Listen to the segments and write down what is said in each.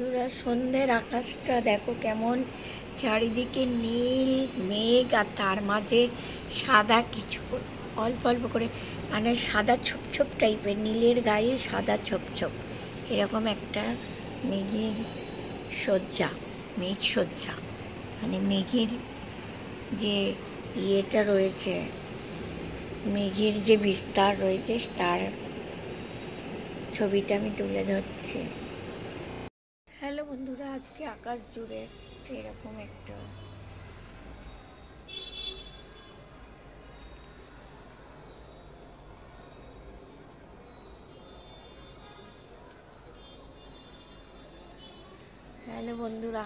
বন্ধুরা, সন্ধ্যের আকাশটা দেখো কেমন, চারিদিকে নীল মেঘ আর তার মাঝে সাদা কিছু অল্প অল্প করে, মানে সাদা ছোপ ছোপ টাইপের, নীলের গায়ে সাদা ছোপ ছোপ, এরকম একটা মেঘের সজ্জা, মেঘ সজ্জা, মানে মেঘের যে ইয়েটা রয়েছে, মেঘের যে বিস্তার রয়েছে তার ছবিটা আমি তুলে ধরছি। হ্যালো বন্ধুরা, আজকে আকাশ জুড়ে এরকম একটা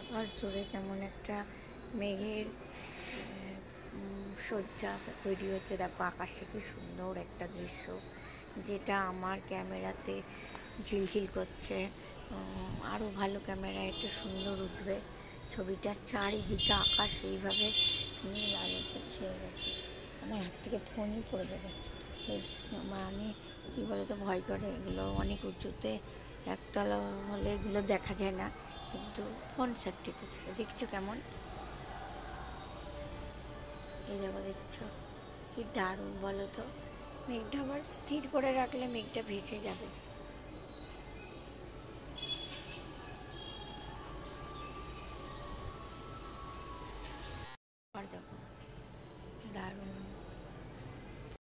আকাশ জুড়ে কেমন একটা মেঘের সজ্জা তৈরি হচ্ছে। দেখো আকাশে কি সুন্দর একটা দৃশ্য, যেটা আমার ক্যামেরাতে ঝিলঝিল করছে। আরও ভালো ক্যামেরায় এটা সুন্দর উঠবে ছবিটা। চারিদিকে আকাশ এইভাবে নীল আলোতে ছেয়ে গেছে। আমার হাত থেকে ফোনই পড়ে যাবে, মানে কী বলে তো ভয় করে, এগুলো অনেক উঁচুতে, একতলা হলে এগুলো দেখা যায় না, কিন্তু ফোন সেফটিতে থাকে। দেখছো কেমন, এই দেখো, দেখছো কি দারুণ বলো তো। মেঘটা আবার স্থির করে রাখলে মেঘটা ভেসে যাবে।